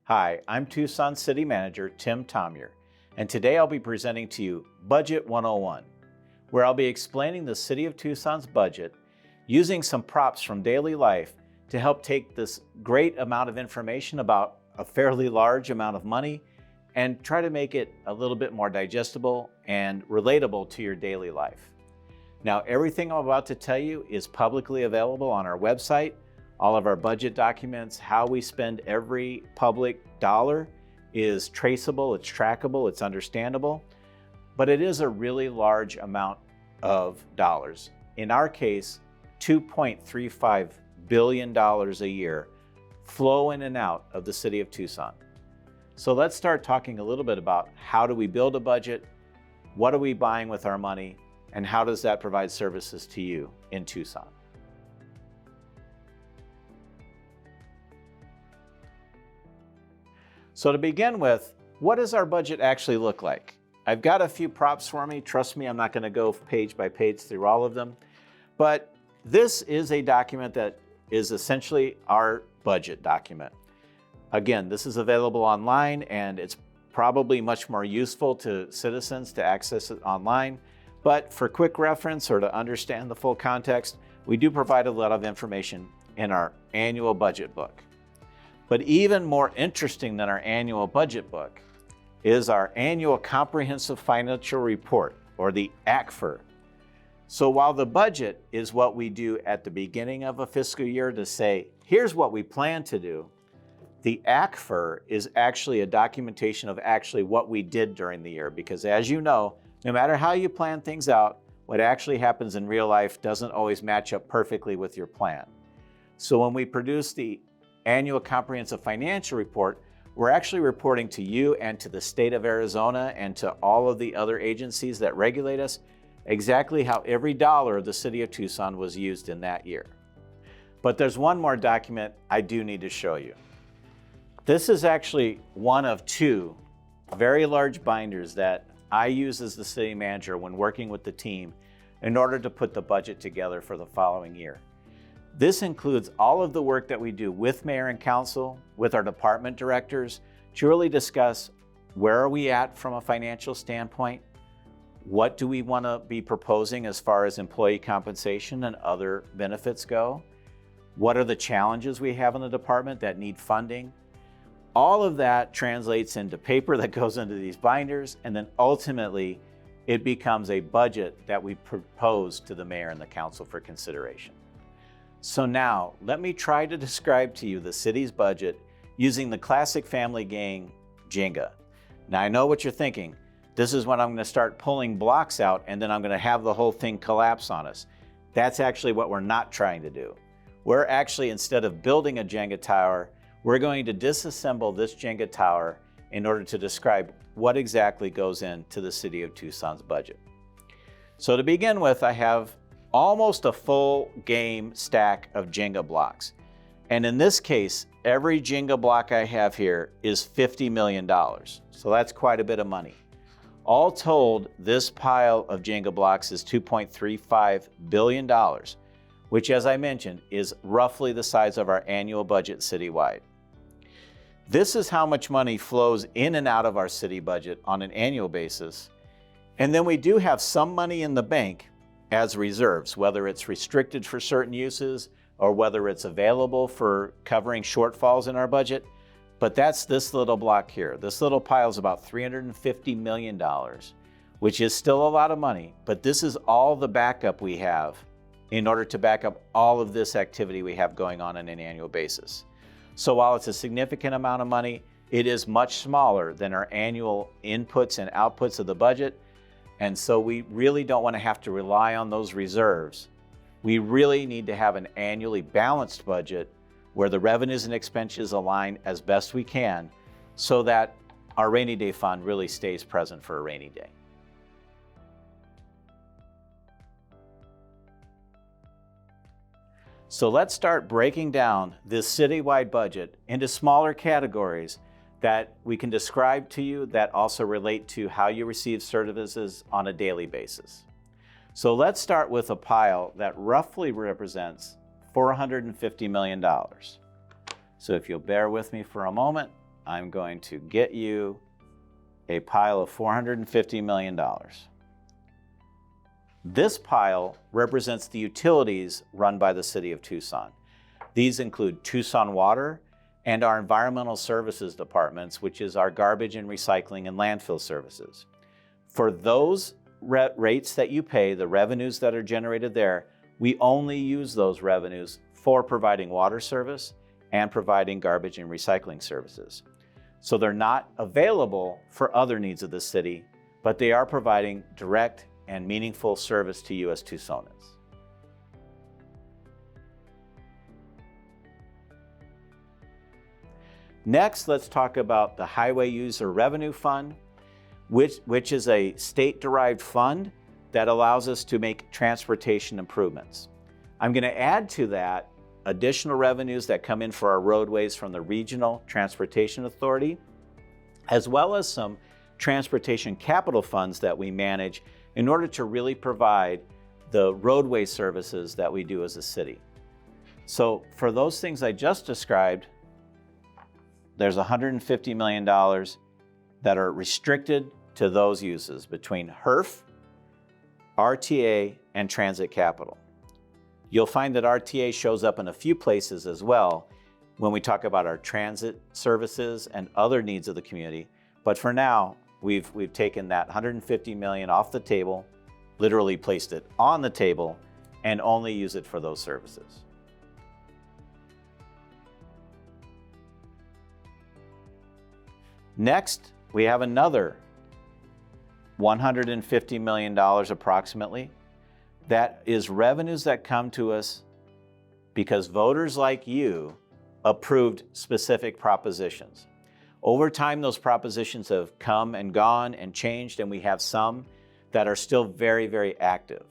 Hi, I'm Tucson City Manager Tim Tomyer, and today I'll be presenting to you Budget 101, where I'll be explaining the City of Tucson's budget using some props from daily life to help take this great amount of information about a fairly large amount of money and try to make it a little bit more digestible and relatable to your daily life. Now, everything I'm about to tell you is publicly available on our website. All of our budget documents, how we spend every public dollar is traceable, it's trackable, it's understandable, but it is a really large amount of dollars. In our case, $2.35 billion a year flow in and out of the City of Tucson. So let's start talking a little bit about how do we build a budget, what are we buying with our money, and how does that provide services to you in Tucson. So to begin with, what does our budget actually look like? I've got a few props for me. Trust me, I'm not going to go page by page through all of them. But this is a document that is essentially our budget document. Again, this is available online and it's probably much more useful to citizens to access it online. But for quick reference or to understand the full context, we do provide a lot of information in our annual budget book. But even more interesting than our annual budget book is our annual comprehensive financial report, or the ACFR. So while the budget is what we do at the beginning of a fiscal year to say, here's what we plan to do, the ACFR is actually a documentation of actually what we did during the year. Because as you know, no matter how you plan things out, what actually happens in real life doesn't always match up perfectly with your plan. So when we produce the annual comprehensive financial report, we're actually reporting to you and to the state of Arizona and to all of the other agencies that regulate us exactly how every dollar of the City of Tucson was used in that year. But there's one more document I do need to show you. This is actually one of two very large binders that I use as the city manager when working with the team in order to put the budget together for the following year. This includes all of the work that we do with mayor and council, with our department directors, to really discuss where are we at from a financial standpoint, what do we want to be proposing as far as employee compensation and other benefits go, what are the challenges we have in the department that need funding. All of that translates into paper that goes into these binders, and then ultimately it becomes a budget that we propose to the mayor and the council for consideration. So now, let me try to describe to you the city's budget using the classic family game, Jenga. Now I know what you're thinking. This is when I'm going to start pulling blocks out and then I'm going to have the whole thing collapse on us. That's actually what we're not trying to do. We're actually, instead of building a Jenga tower, we're going to disassemble this Jenga tower in order to describe what exactly goes into the City of Tucson's budget. So to begin with, I have almost a full game stack of Jenga blocks. And in this case, every Jenga block I have here is $50 million. So that's quite a bit of money. All told, this pile of Jenga blocks is $2.35 billion, which, as I mentioned, is roughly the size of our annual budget citywide. This is how much money flows in and out of our city budget on an annual basis. And then we do have some money in the bank as reserves, whether it's restricted for certain uses or whether it's available for covering shortfalls in our budget. But that's this little block here. This little pile is about $350 million, which is still a lot of money, but this is all the backup we have in order to back up all of this activity we have going on an annual basis. So while it's a significant amount of money, it is much smaller than our annual inputs and outputs of the budget. And so we really don't want to have to rely on those reserves. We really need to have an annually balanced budget where the revenues and expenses align as best we can so that our rainy day fund really stays present for a rainy day. So let's start breaking down this citywide budget into smaller categories that we can describe to you that also relate to how you receive services on a daily basis. So let's start with a pile that roughly represents $450 million. So if you'll bear with me for a moment, I'm going to get you a pile of $450 million. This pile represents the utilities run by the city of Tucson. These include Tucson Water and our environmental services departments, which is our garbage and recycling and landfill services. For those rates that you pay, the revenues that are generated there, we only use those revenues for providing water service and providing garbage and recycling services. So they're not available for other needs of the city, but they are providing direct and meaningful service to you as Tucsonans. Next, let's talk about the Highway User Revenue Fund, which is a state-derived fund that allows us to make transportation improvements. I'm going to add to that additional revenues that come in for our roadways from the Regional Transportation Authority, as well as some transportation capital funds that we manage in order to really provide the roadway services that we do as a city. So for those things I just described, there's $150 million that are restricted to those uses between HERF, RTA, and transit capital. You'll find that RTA shows up in a few places as well when we talk about our transit services and other needs of the community. But for now, we've taken that $150 million off the table, literally placed it on the table, and only use it for those services. Next, we have another $150 million approximately. That is revenues that come to us because voters like you approved specific propositions. Over time, those propositions have come and gone and changed, and we have some that are still very, very active.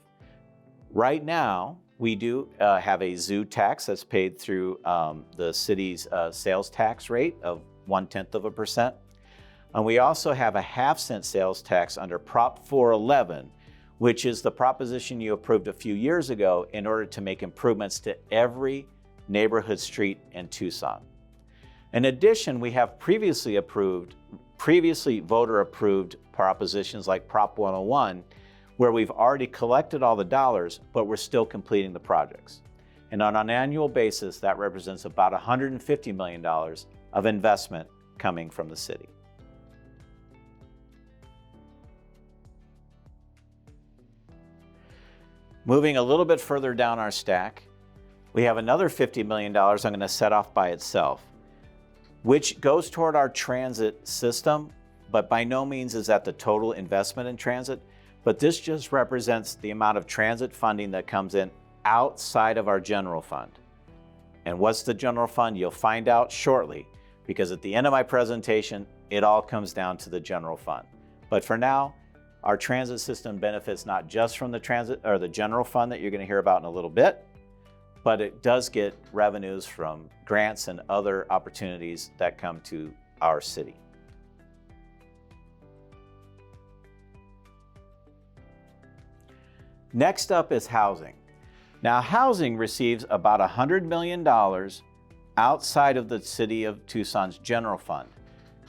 Right now, we do have a zoo tax that's paid through the city's sales tax rate of 0.1%. And we also have a 0.5-cent sales tax under Prop 411, which is the proposition you approved a few years ago in order to make improvements to every neighborhood street in Tucson. In addition, we have previously voter-approved propositions like Prop 101, where we've already collected all the dollars, but we're still completing the projects. And on an annual basis, that represents about $150 million of investment coming from the city. Moving a little bit further down our stack, we have another $50 million I'm going to set off by itself, which goes toward our transit system, but by no means is that the total investment in transit. But this just represents the amount of transit funding that comes in outside of our general fund. And what's the general fund? You'll find out shortly, because at the end of my presentation, it all comes down to the general fund. But for now, our transit system benefits not just from the transit or the general fund that you're going to hear about in a little bit, but it does get revenues from grants and other opportunities that come to our city. Next up is housing. Now, housing receives about $100 million outside of the city of Tucson's general fund.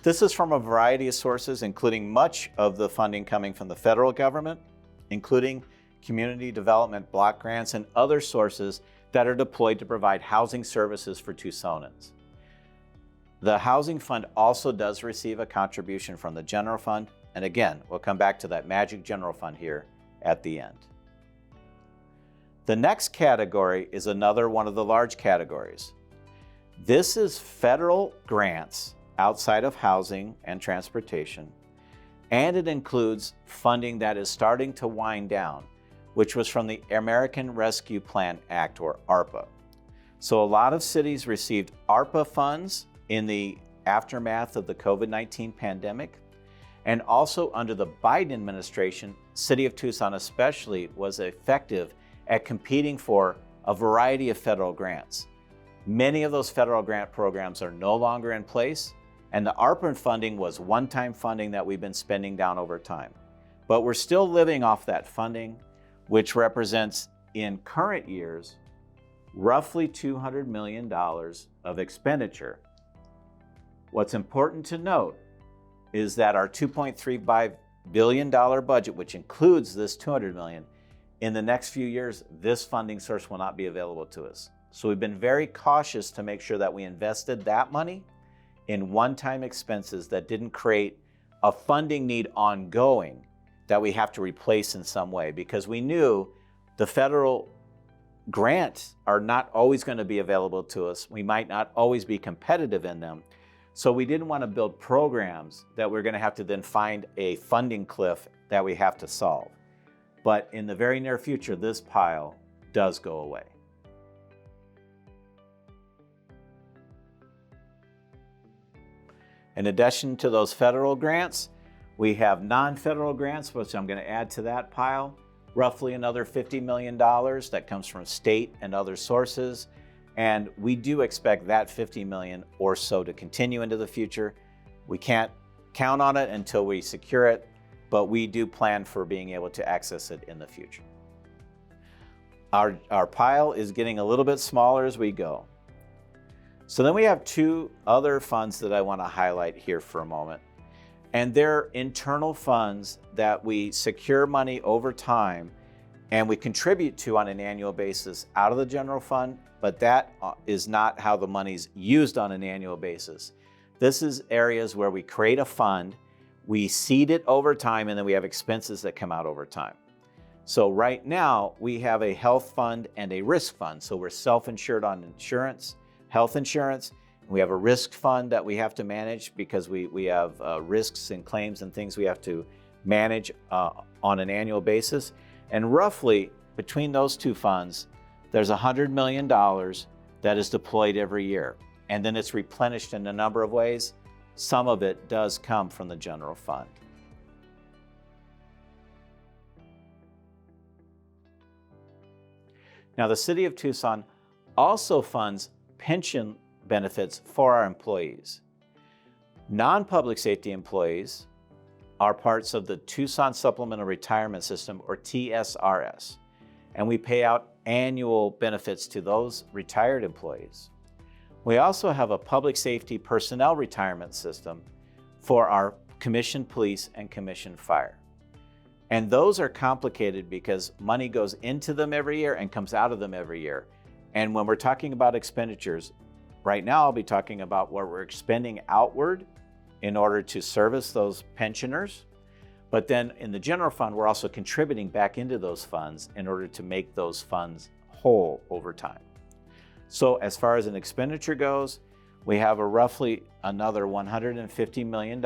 This is from a variety of sources, including much of the funding coming from the federal government, including community development block grants and other sources that are deployed to provide housing services for Tucsonans. The housing fund also does receive a contribution from the general fund, and again, we'll come back to that magic general fund here at the end. The next category is another one of the large categories. This is federal grants outside of housing and transportation, and it includes funding that is starting to wind down, which was from the American Rescue Plan Act, or ARPA. So a lot of cities received ARPA funds in the aftermath of the COVID-19 pandemic, and also under the Biden administration, City of Tucson especially was effective at competing for a variety of federal grants. Many of those federal grant programs are no longer in place, and the ARPA funding was one-time funding that we've been spending down over time. But we're still living off that funding, which represents in current years roughly $200 million of expenditure. What's important to note is that our $2.35 billion budget, which includes this $200 million, in the next few years, this funding source will not be available to us. So we've been very cautious to make sure that we invested that money in one-time expenses that didn't create a funding need ongoing that we have to replace in some way, because we knew the federal grants are not always going to be available to us. We might not always be competitive in them. So we didn't want to build programs that we're going to have to then find a funding cliff that we have to solve. But in the very near future, this pile does go away. In addition to those federal grants, we have non-federal grants, which I'm going to add to that pile, roughly another $50 million that comes from state and other sources. And we do expect that $50 million or so to continue into the future. We can't count on it until we secure it, but we do plan for being able to access it in the future. Our pile is getting a little bit smaller as we go. So then we have two other funds that I want to highlight here for a moment. And they're internal funds that we secure money over time and we contribute to on an annual basis out of the general fund, but that is not how the money's used on an annual basis. This is areas where we create a fund, we seed it over time, and then we have expenses that come out over time. So right now we have a health fund and a risk fund. So we're self-insured on insurance, health insurance. We have a risk fund that we have to manage because we have risks and claims and things we have to manage on an annual basis. And roughly between those two funds, there's $100 million that is deployed every year. And then it's replenished in a number of ways. Some of it does come from the general fund. Now, the City of Tucson also funds pension benefits for our employees. Non-public safety employees are parts of the Tucson Supplemental Retirement System, or TSRS, and we pay out annual benefits to those retired employees. We also have a public safety personnel retirement system for our commissioned police and commissioned fire. And those are complicated because money goes into them every year and comes out of them every year. And when we're talking about expenditures, right now I'll be talking about what we're expending outward in order to service those pensioners. But then in the general fund, we're also contributing back into those funds in order to make those funds whole over time. So as far as an expenditure goes, we have roughly another $150 million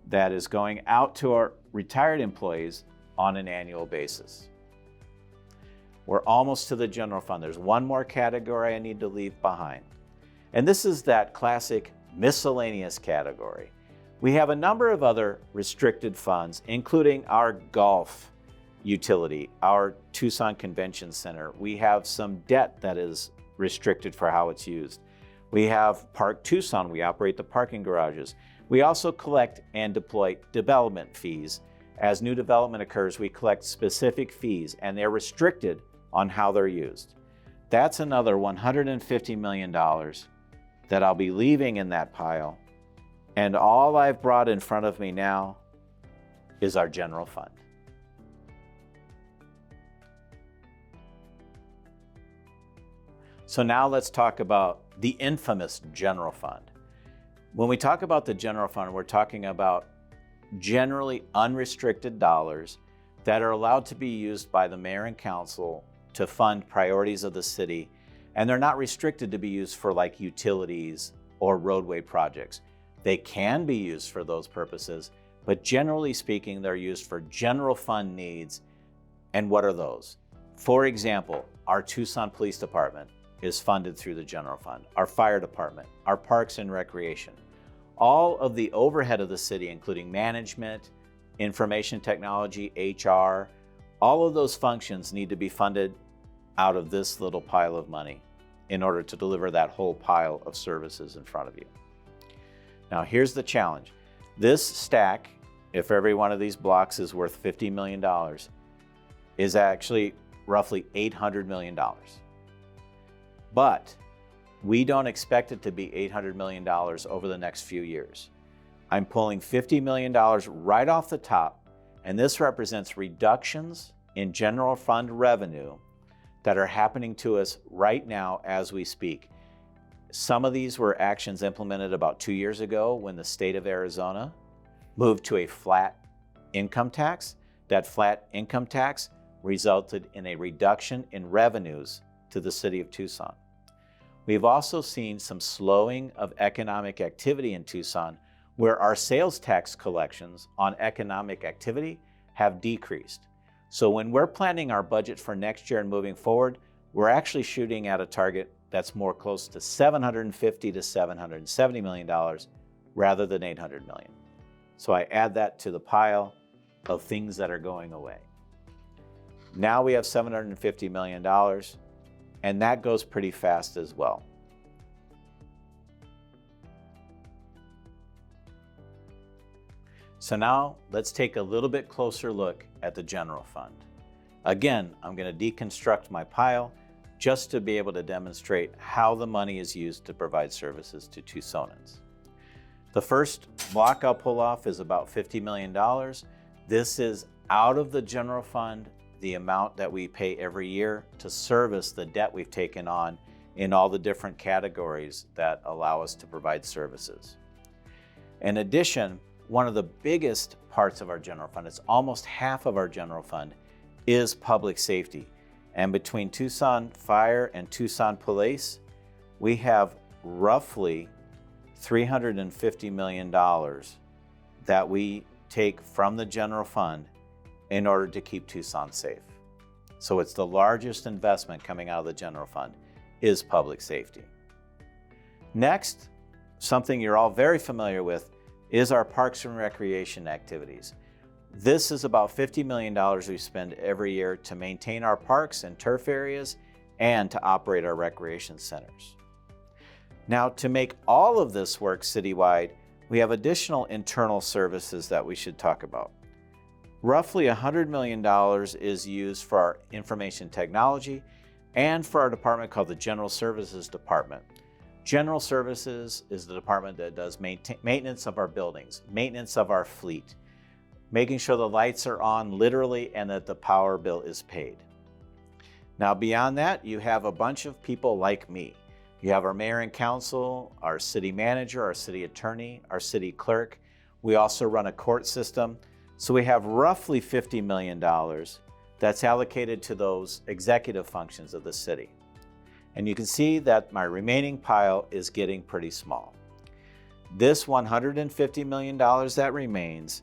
that is going out to our retired employees on an annual basis. We're almost to the general fund. There's one more category I need to leave behind. And this is that classic miscellaneous category. We have a number of other restricted funds, including our golf utility, our Tucson Convention Center. We have some debt that is restricted for how it's used. We have Park Tucson. We operate the parking garages. We also collect and deploy development fees. As new development occurs, we collect specific fees, and they're restricted on how they're used. That's another $150 million that I'll be leaving in that pile. And all I've brought in front of me now is our general fund. So now let's talk about the infamous general fund. When we talk about the general fund, we're talking about generally unrestricted dollars that are allowed to be used by the mayor and council to fund priorities of the city, and they're not restricted to be used for like utilities or roadway projects. They can be used for those purposes, but generally speaking, they're used for general fund needs. And what are those? For example, our Tucson Police Department is funded through the general fund, our fire department, our parks and recreation. All of the overhead of the city, including management, information technology, HR, all of those functions need to be funded out of this little pile of money in order to deliver that whole pile of services in front of you. Now, here's the challenge. This stack, if every one of these blocks is worth $50 million, is actually roughly $800 million. But We don't expect it to be $800 million over the next few years. I'm pulling $50 million right off the top, and this represents reductions in general fund revenue that are happening to us right now as we speak. Some of these were actions implemented about 2 years ago when the state of Arizona moved to a flat income tax. That flat income tax resulted in a reduction in revenues to the city of Tucson. We've also seen some slowing of economic activity in Tucson, where our sales tax collections on economic activity have decreased. So when we're planning our budget for next year and moving forward, we're actually shooting at a target that's more close to $750 to $770 million rather than $800 million. So I add that to the pile of things that are going away. Now we have $750 million, and that goes pretty fast as well. So now let's take a little bit closer look at the general fund. Again, I'm going to deconstruct my pile just to be able to demonstrate how the money is used to provide services to Tucsonans. The first block I'll pull off is about $50 million. This is out of the general fund, the amount that we pay every year to service the debt we've taken on in all the different categories that allow us to provide services. In addition, one of the biggest parts of our general fund, it's almost half of our general fund, is public safety. And between Tucson Fire and Tucson Police, we have roughly $350 million that we take from the general fund in order to keep Tucson safe. So it's the largest investment coming out of the general fund is public safety. Next, something you're all very familiar with is our parks and recreation activities. This is about $50 million we spend every year to maintain our parks and turf areas and to operate our recreation centers. Now, to make all of this work citywide, we have additional internal services that we should talk about. Roughly $100 million is used for our information technology and for our department called the General Services Department. General Services is the department that does maintenance of our buildings, maintenance of our fleet, making sure the lights are on literally and that the power bill is paid. Now beyond that, you have a bunch of people like me. You have our mayor and council, our city manager, our city attorney, our city clerk. We also run a court system. So we have roughly $50 million that's allocated to those executive functions of the city. And you can see that my remaining pile is getting pretty small. This $150 million that remains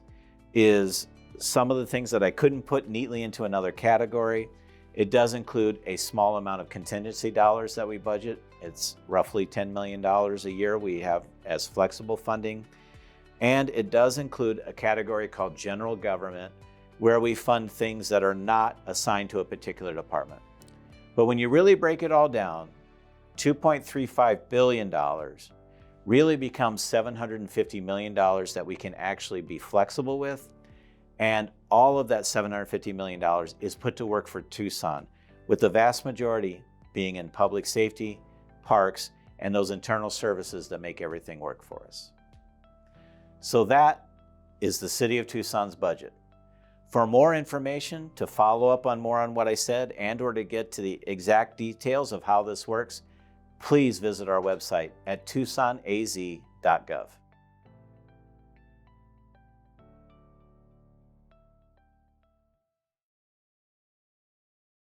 is some of the things that I couldn't put neatly into another category. It does include a small amount of contingency dollars that we budget. It's roughly $10 million a year we have as flexible funding. And it does include a category called general government, where we fund things that are not assigned to a particular department. But when you really break it all down, $2.35 billion really becomes $750 million that we can actually be flexible with. And all of that $750 million is put to work for Tucson, with the vast majority being in public safety, parks, and those internal services that make everything work for us. So that is the City of Tucson's budget. For more information, to follow up on more on what I said and or to get to the exact details of how this works, please visit our website at tucsonaz.gov.